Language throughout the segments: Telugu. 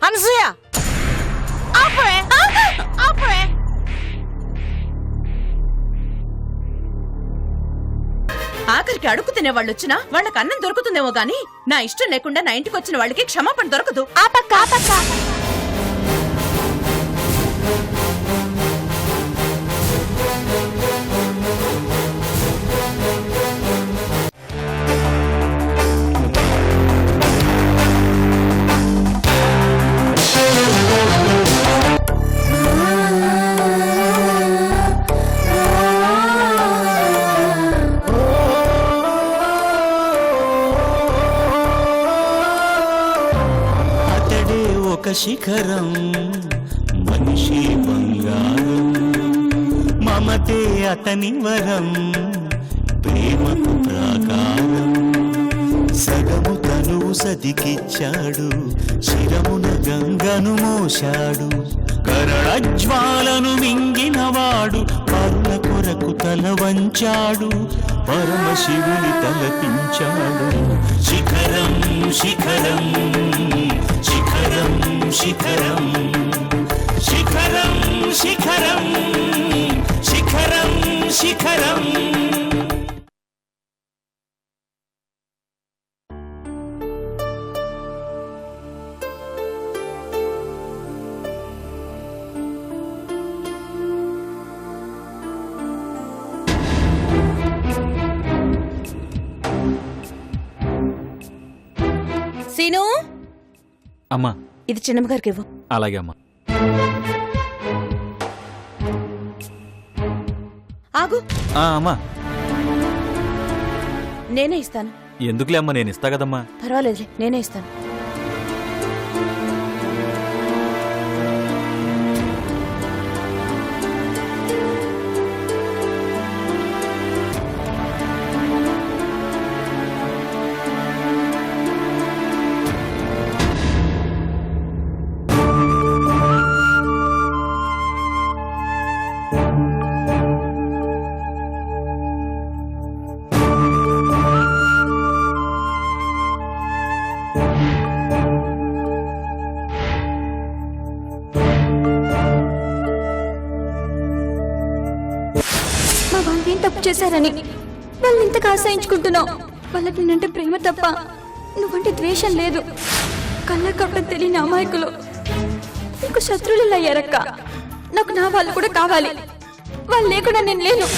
అనసూయ ఆపవే ఆపవే. ఆఖరికి అడుగు తినే వాళ్ళు వచ్చినా వాళ్ళకి అన్నం దొరుకుతుందేమో గాని నా ఇష్టం లేకుండా నా ఇంటికి వచ్చిన వాళ్ళకి క్షమాపణ దొరకదు. ఆపక్క ఆపక్క. శిఖరం మనిషి బంగారం మమతే అతని వరం ప్రేమకు ప్రాకారం సగము తనువు సతికిచ్చాడు శిరమున గంగను మోశాడు కరణజ్వాలను మింగినవాడు పరుల కొరకు తల వంచాడు పరమశివుని తలపించాడు శిఖరం శిఖరం శిఖరం శిఖరం శిఖరం శిఖరం శిఖరం శిఖరం. సీను అమ్మా, ఇది చిన్నమ్మగారికి ఇవ్వు. అలాగే అమ్మా. ఆగు. అమ్మా, నేనే ఇస్తాను. ఎందుకులే అమ్మా, నేను ఇస్తా కదమ్మా. పర్వాలేదులే, నేనే ఇస్తాను. వాళ్ళేం తప్పు చేశారని వాళ్ళని ఇంతగా ఆశ్రయించుకుంటున్నావు? వాళ్ళకి నేనంటే ప్రేమ తప్ప నువ్వంటే ద్వేషం లేదు. కళ్ళ కప్ప తెలియని అమాయకులు నీకు శత్రువులు అయ్యారక్క. నాకు నా వాళ్ళు కూడా కావాలి. వాళ్ళు లేకుండా నేను లేను.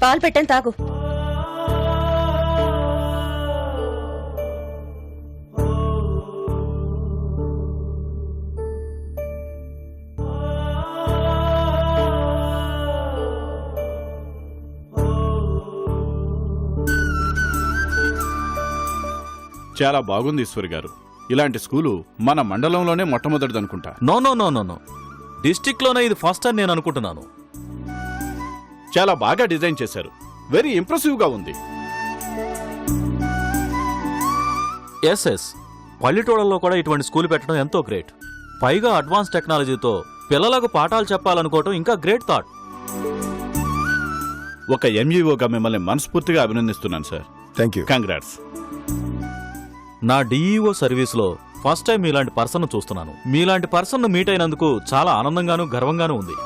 పాలు పెట్టాను, తాగు. చాలా బాగుంది ఈశ్వర్ గారు. ఇలాంటి స్కూలు మన మండలంలోనే మొట్టమొదటిదనుకుంటా. No no no no no, district లోనే ఇది ఫస్ట్ అని నేను అనుకుంటున్నాను. చాలా బాగా డిజైన్ చేశారు. వెరీ ఇంప్రెసివ్ గా ఉంది. ఎస్ ఎస్, పల్లెటూళ్ళలో కూడా ఇటువంటి స్కూల్ పెట్టడం ఎంతో గ్రేట్. పైగా అడ్వాన్స్ టెక్నాలజీతో పిల్లలకు పాఠాలు చెప్పాలనుకోవటం ఇంకా గ్రేట్ థాట్. ఒక ఎంఈఓగా మిమ్మల్ని మనస్ఫూర్తిగా అభినందిస్తున్నాను సార్. Thank you. కంగ్రాట్స్. నా డిఈఓ సర్వీస్లో ఫస్ట్ టైం మీలాంటి పర్సన్ చూస్తున్నాను. మీలాంటి పర్సన్ మీట్ అయినందుకు చాలా ఆనందంగాను గర్వంగానూ ఉంది.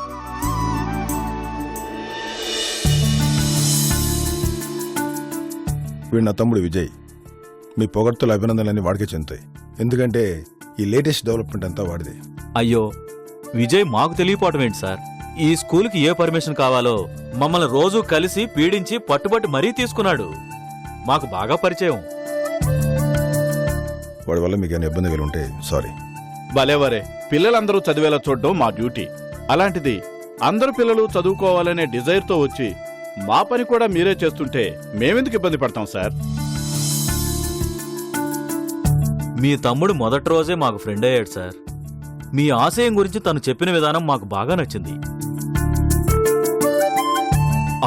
వీడు నా తమ్ముడు విజయ్. మీ పొగడ్తల అభినందనలన్నీ వాడికే చెందుతాయి. ఎందుకంటే ఈ లేటెస్ట్ డెవలప్మెంట్ అంతా వాడిదే. అయ్యో, విజయ్ మాకు తెలియపోవటం ఏంటి సార్? ఈ స్కూల్కి ఏ పర్మిషన్ కావాలో మమ్మల్ని రోజూ కలిసి పీడించి పట్టుబట్టి మరీ తీసుకున్నాడు. మాకు బాగా పరిచయం. వాడి వల్ల మీకు ఏమైనా ఇబ్బంది కలిగి ఉంటే సారీ. భలేవరే, పిల్లలందరూ చదివేలా చూడడం మా డ్యూటీ. అలాంటిది అందరు పిల్లలు చదువుకోవాలనే డిజైర్తో వచ్చి మా పని కూడా మీరే చేస్తుంటే మేమెందుకు ఇబ్బంది పడతాం సార్? మీ తమ్ముడు మొదటి రోజే మాకు ఫ్రెండ్ అయ్యాడు సార్. మీ ఆశయం గురించి తను చెప్పిన విధానం మాకు బాగా నచ్చింది.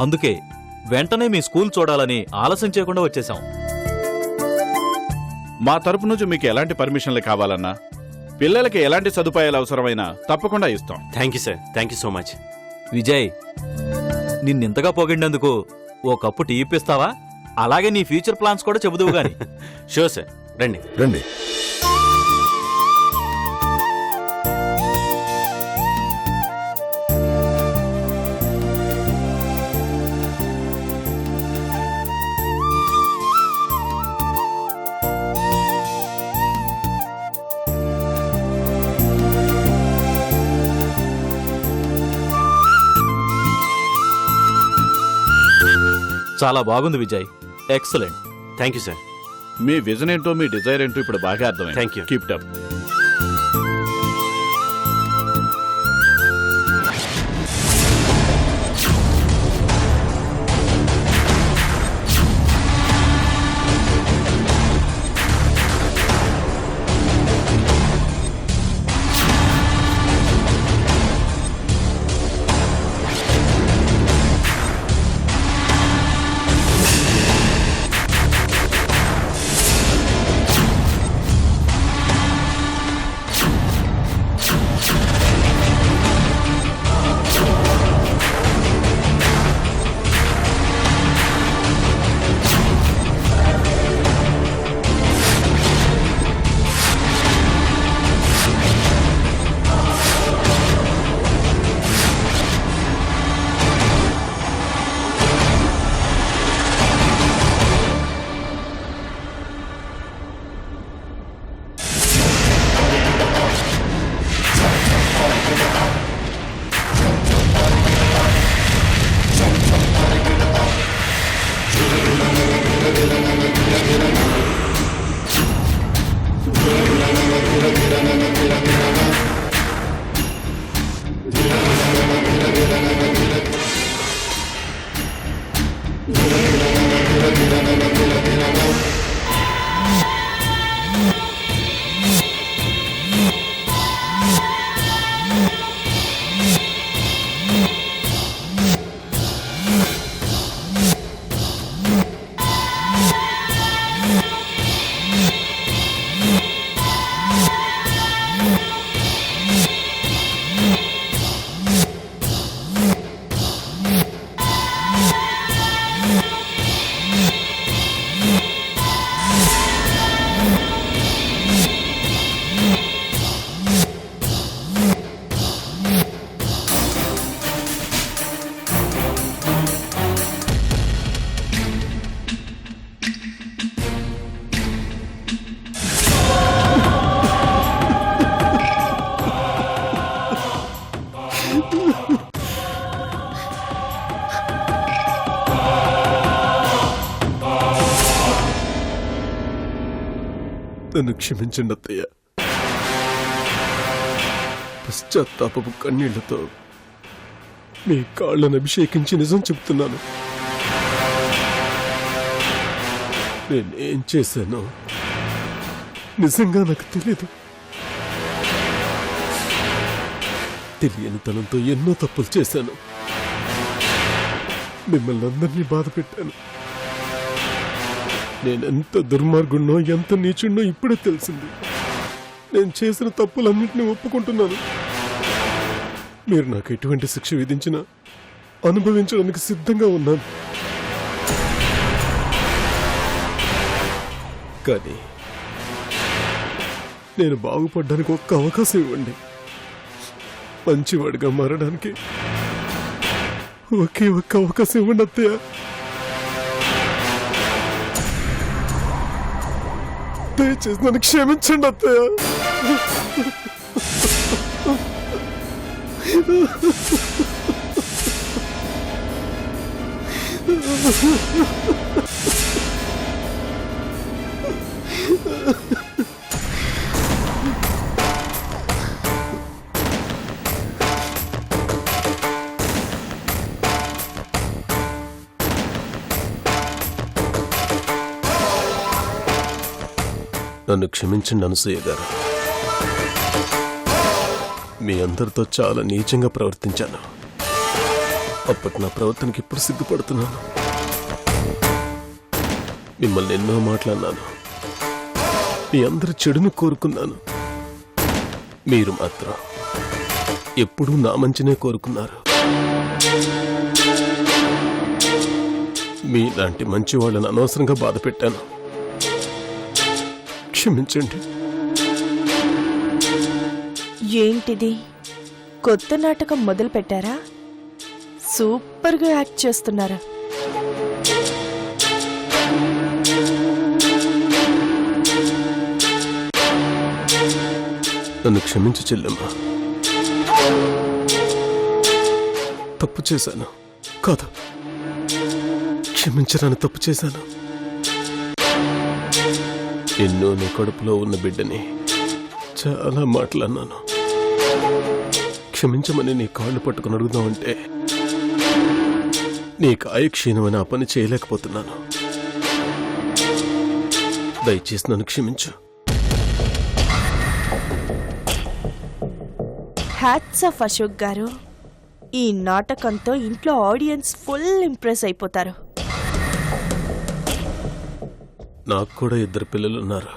అందుకే వెంటనే మీ స్కూల్ చూడాలని ఆలస్యం చేయకుండా వచ్చేశాం. మా తరపు నుంచి మీకు ఎలాంటి పర్మిషన్లు కావాలన్నా పిల్లలకి ఎలాంటి సదుపాయాలు అవసరమైనా తప్పకుండా ఇస్తాం. Thank you sir, thank you so much. Vijay, నిన్నింతగా పొగిడినందుకు ఓ కప్పు టీ ఇప్పిస్తావా? అలాగే నీ ఫ్యూచర్ ప్లాన్స్ కూడా చెబుదువు గాని. షూర్ సార్, రండి. రండి. చాలా బాగుంది Vijay, excellent. Thank you sir. Me vision ఏంటో మీ డిజైర్ ఏంటో ఇప్పుడు బాగా అర్థమైంది. Thank you. Keep it up. నన్ను క్షమించండి అత్తయ్య. పశ్చాత్తాపపు కన్నీళ్లతో మీ కాళ్ళను అభిషేకించి నిజం చెప్తున్నాను. నేనేం చేశానో నిజంగా నాకు తెలీదు. తెలియని తనంతో ఎన్నో తప్పులు చేశాను. మిమ్మల్ని అందరినీ బాధ పెట్టాను. నేనెంత దుర్మార్గుణ్ణో ఎంత నీచుణ్ణో ఇప్పుడే తెలిసింది. నేను చేసిన తప్పులన్నింటినీ ఒప్పుకుంటున్నాను. మీరు నాకు ఎటువంటి శిక్ష విధించినా అనుభవించడానికి సిద్ధంగా ఉన్నాను. కానీ నేను బాగుపడ్డానికి ఒక్క అవకాశం ఇవ్వండి. మంచివాడిగా మారడానికి ఒకే ఒక్క అవకాశం ఇవ్వండి అత్తయ్య. దయచేసి నన్ను క్షమించండి అత్తయ్య. నన్ను క్షమించండి అనసూయ గారు. మీ అందరితో చాలా నీచంగా ప్రవర్తించాను. అప్పటి నా ప్రవర్తనకి ఇప్పుడు సిగ్గుపడుతున్నాను. మిమ్మల్ని ఎన్నో మాట్లాడినాను. మీ అందరి చెడును కోరుకున్నాను. మీరు మాత్రం ఎప్పుడూ నా మంచినే కోరుకున్నారు. మీలాంటి మంచి వాళ్ళని అనవసరంగా బాధ పెట్టాను. క్షమించండి. ఏంటిది, కొత్త నాటకం మొదలు పెట్టారా? సూపర్గా యాక్ట్ చేస్తున్నారా? నన్ను క్షమించు చెల్లెమ్మా. తప్పు చేశాను కాదు, క్షమించరాని తప్పు చేశాను. ఎన్నో నీ కడుపులో ఉన్న బిడ్డని చాలా మాట్లాడినాను. క్షమించమని నీ కాళ్ళు పట్టుకుని అడుగుదామంటే నీకు క్షీణమని ఆ పని చేయలేకపోతున్నాను. దయచేసి నన్ను క్షమించు. Hats off Ashok garu. ఈ నాటకంతో ఇంట్లో ఆడియన్స్ ఫుల్ ఇంప్రెస్ అయిపోతారు. నాకు కూడా 2 పిల్లలున్నారు.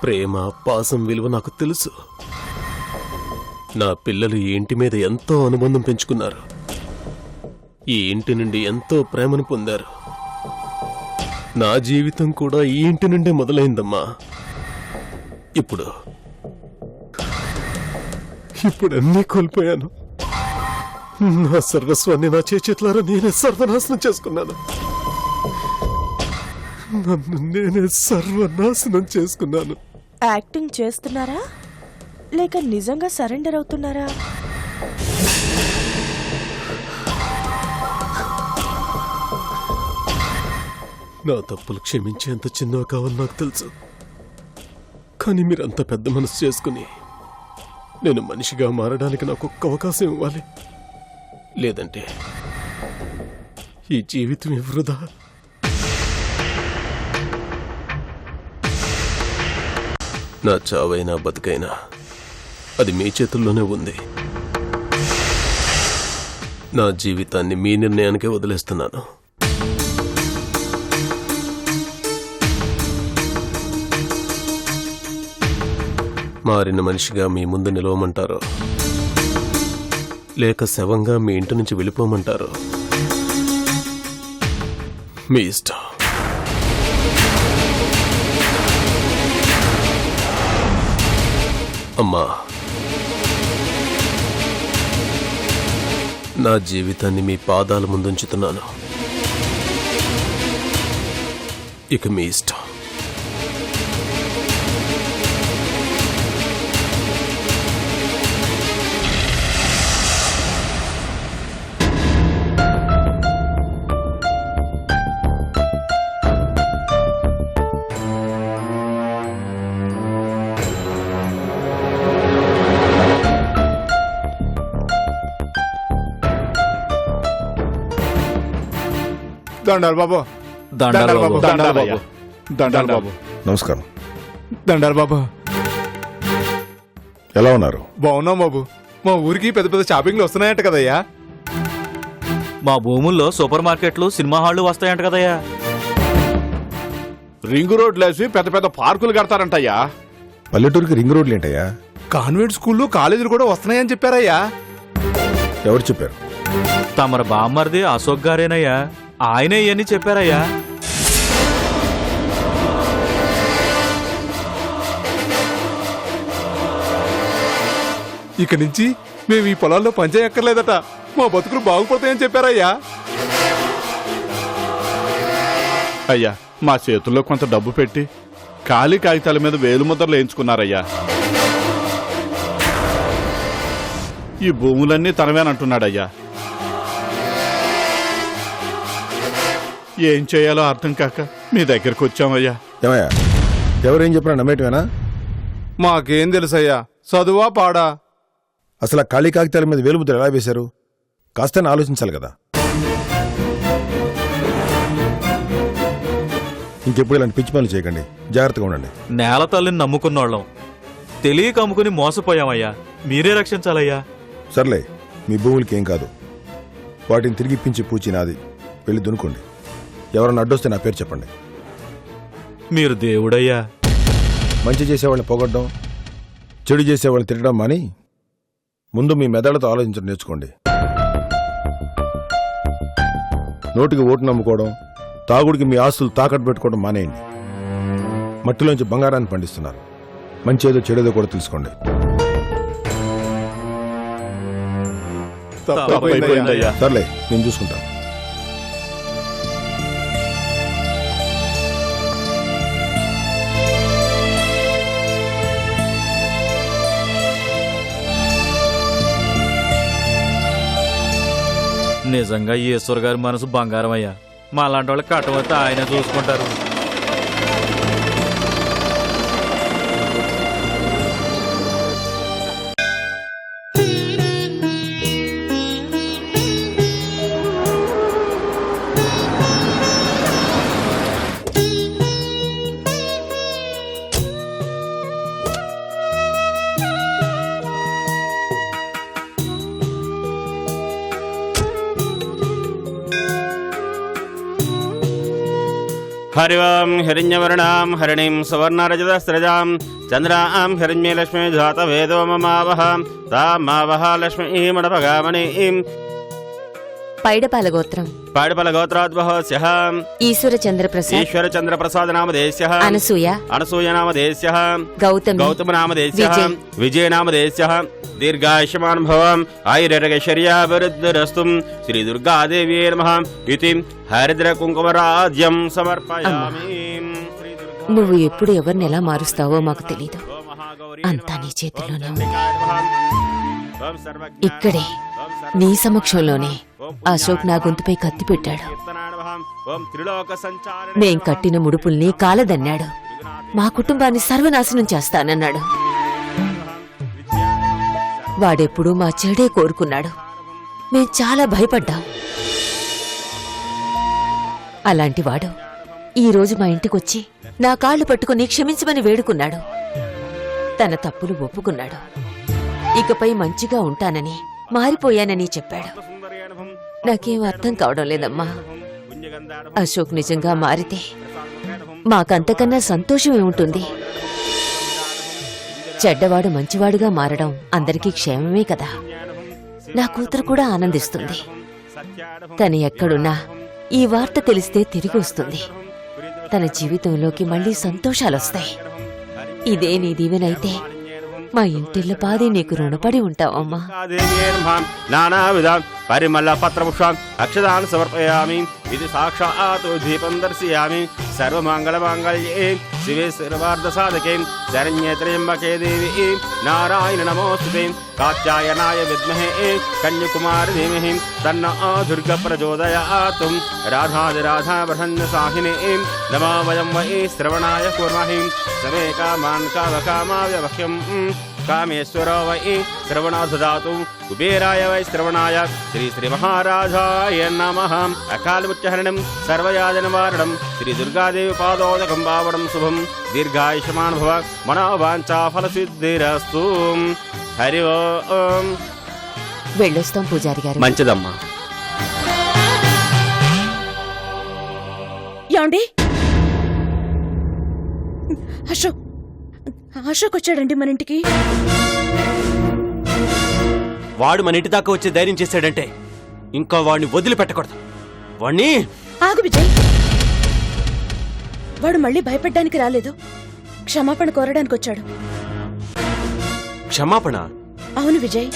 ప్రేమ పాసం విలువ నాకు తెలుసు. నా పిల్లలు ఈ ఇంటి మీద ఎంతో అనుబంధం పెంచుకున్నారు. ఈ ఇంటి నుండి ఎంతో ప్రేమను పొందారు. నా జీవితం కూడా ఈ ఇంటి నుండే మొదలైందమ్మా. ఇప్పుడు అన్నీ కోల్పోయాను. నా సర్వస్వాన్ని నా చేతులారా నేనే సర్వనాశనం చేసుకున్నాను. నన్ను నేనే సర్వనాశనం చేసుకున్నాను. యాక్టింగ్ చేస్తున్నారా లేక నిజంగా సరెండర్ అవుతున్నారా? నా తప్పులు క్షమించేంత చిన్నవి కావాలి నాకు తెలుసు. కానీ మీరంత పెద్ద మనసు చేసుకుని నేను మనిషిగా మారడానికి నాకు ఒక్క అవకాశం ఇవ్వాలి. లేదంటే ఈ జీవితం వృధా. నా చావైనా బతుకైనా అది మీ చేతుల్లోనే ఉంది. నా జీవితాన్ని మీ నిర్ణయానికే వదిలేస్తున్నాను. మారిన మనిషిగా మీ ముందు నిలవమంటారో లేక శవంగా మీ ఇంటి నుంచి వెళ్ళిపోమంటారో మీ ఇష్టం. అమ్మా, నా జీవితాన్ని మీ పాదాల ముందుంచుతున్నాను. ఇక మీ ఇష్టం. దండాలు బాబు. దండాలు బాబు. దండాలు బాబు. నమస్కారం. దండాలు బాబు. ఎలా ఉన్నారు? బాగున్నాం బాబు. మా ఊరికి పెద్ద పెద్ద షాపింగ్లు వస్తున్నాయంట కదయ్యా. మా భూముల్లో సూపర్ మార్కెట్లు, సినిమా హాళ్లు వస్తాయంట కదయ్యా. రింగ్ రోడ్లు వేసి పెద్ద పెద్ద పార్కులు కడతారంటయ్యా. పల్లెటూరికి రింగ్ రోడ్లు ఏంటయ్యా? కాన్వెంట్ స్కూళ్ళు, కాలేజీలు కూడా వస్తున్నాయని చెప్పారయ్యా. ఎవరు చెప్పారు? తమర బామ్మర్ది అశోక్ గారేనయ్యా. ఆయనే ఇవన్నీ చెప్పారయ్యా. ఇక నుంచి మేము ఈ పొలాల్లో పనిచేయక్కర్లేదట. మా బతుకులు బాగుపడతాయని చెప్పారయ్యా. అయ్యా, మా చేతుల్లో కొంత డబ్బు పెట్టి ఖాళీ కాగితాల మీద వేలుముద్రలు వేయించుకున్నారయ్యా. ఈ భూములన్నీ తనవేనంటున్నాడయ్యా. ఏం చేయాలో అర్థం కాక మీ దగ్గరకు వచ్చామయ్యా. ఏమయ్యా, ఎవరేం చెప్పినా నమ్మేటమేనా? మాకేం తెలుసయ్యా, చదువా పాడా? అసలు ఆ ఖాళీ కాగితాల మీద వేలుముద్ర ఎలా వేశారు? కాస్త ఆలోచించాలి కదా. ఇంకెప్పుడు ఇలాంటి పిచ్చి పనులు చేయకండి. జాగ్రత్తగా ఉండండి. నేల తల్లిని నమ్ముకున్నోళ్ళం తెలియక అమ్ముకుని మోసపోయామయ్యా. మీరే రక్షించాలయ్యా. సర్లే, మీ భూములకి ఏం కాదు. వాటిని తిరిగి ఇప్పించి పూచి నాది. వెళ్ళి దున్నుకోండి. ఎవరన్నా అడ్డొస్తే నా పేరు చెప్పండి. మీరు దేవుడయ్యా. మంచి చేసేవాళ్ళని పొగడ్డం, చెడు చేసేవాళ్ళని తిట్టడం అని ముందు మీ మెదడుతో ఆలోచించడం నేర్చుకోండి. నోటికి ఓటు నమ్ముకోవడం, తాగుడికి మీ ఆస్తులు తాకట్టు పెట్టుకోవడం మానేయండి. మట్టిలోంచి బంగారాన్ని పండిస్తున్నారు. మంచేదో చెడేదో కూడా తెలుసుకోండి. తప్పైపోయిందయ్యా. సర్లే, నేను చూసుకుంటాను. నిజంగా ఈశ్వర్ గారి మనసు బంగారం అయ్యా. మా లాంటి వాళ్ళకి కట్టవస్తే ఆయన చూసుకుంటారు. హరివాం హిరణ్యవర్ణాం హరిణీం సువర్ణరజతస్రజాం చంద్రాం హిరణ్య లక్ష్మీ జాతవేదో మమావహ తామావహ లక్ష్మీమణపగామణీం. పైడపాల గోత్రం. పాడిపల గోత్రాద్వహస్యః ఈశ్వరచంద్రప్రసాద్. ఈశ్వరచంద్రప్రసాద నామధేయస్యః అనసూయ. అనసూయ నామధేయస్యః గౌతమి. గౌతమ నామధేయస్యః విజయ్. విజయ నామధేయస్యః. దీర్ఘాయుష్మాన్ భవం ఆయురగైశ్వర్యాభివృద్ధిరస్తు. శ్రీ దుర్గాదేవ్యై నమః ఇతి హరిద్ర కుంకుమరాజ్యం సమర్పయామి. నువ్వు ఎప్పుడు ఎవరిని ఎలా మారుస్తావో మాకు తెలీదు. అంతా నీ చేతిలోనే ఉంది. ఇక్కడే నీ సమక్షంలోనే అశోక్ నా గొంతుపై కత్తి పెట్టాడు. మేం కట్టిన ముడుపుల్ని కాలదన్నాడు. మా కుటుంబాన్ని సర్వనాశనం చేస్తానన్నాడు. వాడెప్పుడూ మా చెడే కోరుకున్నాడు. మేం చాలా భయపడ్డాం. అలాంటివాడు ఈరోజు మా ఇంటికొచ్చి నా కాళ్ళు పట్టుకుని క్షమించమని వేడుకున్నాడు. తన తప్పులు ఒప్పుకున్నాడు. ఇకపై మంచిగా ఉంటానని, మారిపోయానని చెప్పాడు. నాకేం అర్థం కావడం లేదమ్మా. అశోక్ నిజంగా మారితే మాకంతకన్నా సంతోషమే ఉంటుంది. చెడ్డవాడు మంచివాడుగా మారడం అందరికీ క్షేమమే కదా. నా కూతురు కూడా ఆనందిస్తుంది. తను ఎక్కడున్నా ఈ వార్త తెలిస్తే తిరిగి వస్తుంది. తన జీవితంలోకి మళ్లీ సంతోషాలొస్తాయి. ఇదే నీ దీవెనైతే మా ఇంటిల్లి పాది నీకు రుణపడి ఉంటావమ్మా. నానావిధ పరిమళ పత్రపుష్పాన్ అక్షదాన్ సమర్పయామి. ఇది సాక్షాత్ దీపం దర్శయామి. సర్వమంగళమాంగళ్యే శివే సర్వార్థ సాధకే శరణ్యే త్ర్యంబకే దేవి నారాయణ నమోస్తుతే. కాత్యాయనాయ విద్మహే కన్యాకుమారి ధీమహి తన్నో దుర్గ ప్రచోదయాత్. రాధాదిరాధా ప్రసన్న సాహినే నమో వయం వై శ్రవణాయ కుర్మహి. సమే కామాన్ కామకామావ్యవహ్యం కామేశ్వరో వై శ్రవణాధాతు. కుబేరాయ వై శ్రవణాయ శ్రీ శ్రీ మహారాజాయ నమః. అకాలముచ్చహరణం సర్వయాజనవారణం శ్రీ దుర్గాదేవి పాదోదకం పావనం శుభం. దీర్ఘాయుష్మాన్ భవ మనోవాంఛా ఫలసిద్ధిరస్తు. హరి ఓం. వెళ్ళొస్తాం పూజారి గారు. మంచిదమ్మా. యాండి అశోక్ వచ్చాడండి మన ఇంటికి. వాడు మన ఇంటి దాకా వచ్చి ధైర్యం చేశాడంటే ఇంకా వాడిని వదిలిపెట్టకూడదు. వాణ్ణి ఆగు విజయ్. వాడు మళ్ళీ భయపడ్డానికి రాలేదు. క్షమాపణ కోరడానికి వచ్చాడు. క్షమాపణ? అవును విజయ్.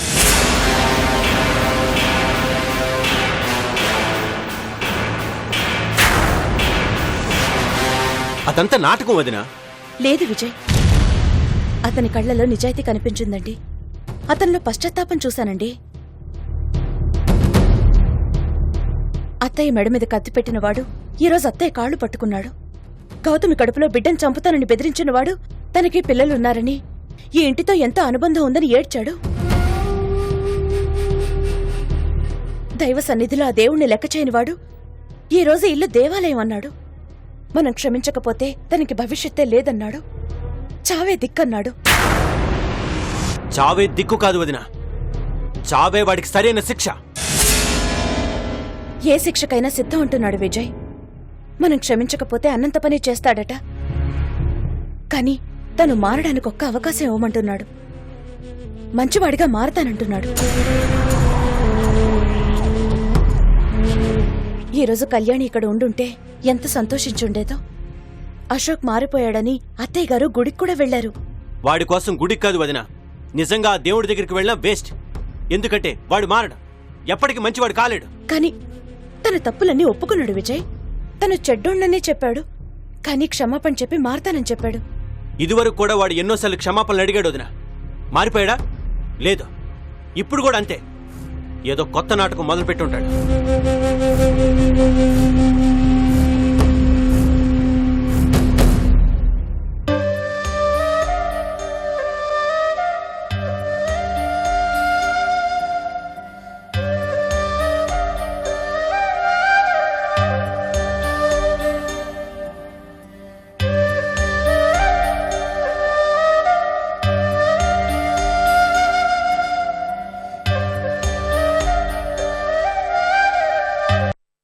అదంతా నాటకం వదినా. లేదు విజయ్, అతని కళ్ళలో నిజాయితీ కనిపించిందండి. అతనిలో పశ్చాత్తాపం చూశానండి. అత్తయ్య మెడ మీద కత్తి పెట్టినవాడు ఈరోజు అత్తయ్య కాళ్లు పట్టుకున్నాడు. గౌతమి కడుపులో బిడ్డను చంపుతానని బెదిరించినవాడు తనకి పిల్లలున్నారని, ఈ ఇంటితో ఎంతో అనుబంధం ఉందని ఏడ్చాడు. దైవ సన్నిధిలో ఆ దేవుణ్ణి లెక్క చేయనివాడు ఈరోజు ఇల్లు దేవాలయం అన్నాడు. మనం క్షమించకపోతే తనకి భవిష్యత్తే లేదన్నాడు. చావే దిక్కన్నాడు. చావే దిక్కు కాదు వదినా, చావే వాడికి సరైన శిక్ష. ఏ శిక్షకైనా సిద్ధం అంటున్నాడు విజయ్. మనం క్షమించకపోతే అన్నంత పని చేస్తాడట. కానీ తను మారడానికి ఒక్క అవకాశం ఇవ్వమంటున్నాడు. మంచివాడిగా మారతానంటున్నాడు. ఈరోజు కళ్యాణి ఇక్కడ ఉండుంటే ఎంత సంతోషించుండేదో. అశోక్ మారిపోయాడని అత్తయ్య గారు గుడికి కూడా వెళ్లారు. వాడి కోసం గుడికి కాదు వదిన, నిజంగా ఆ దేవుడి దగ్గరికి వెళ్ళినా వేస్ట్. ఎందుకంటే వాడు మారడు, ఎప్పటికీ మంచివాడు కాలేడు. కాని తన తప్పులన్నీ ఒప్పుకున్నాడు విజయ్. తను చెడ్డోండనే చెప్పాడు, కానీ క్షమాపణ చెప్పి మారతానని చెప్పాడు. ఇదివరకు కూడా వాడు ఎన్నోసార్లు క్షమాపణలు అడిగాడు వదిన. మారిపోయాడా? లేదు. ఇప్పుడు కూడా అంతే. ఏదో కొత్త నాటకం మొదలుపెట్టుంటాడు.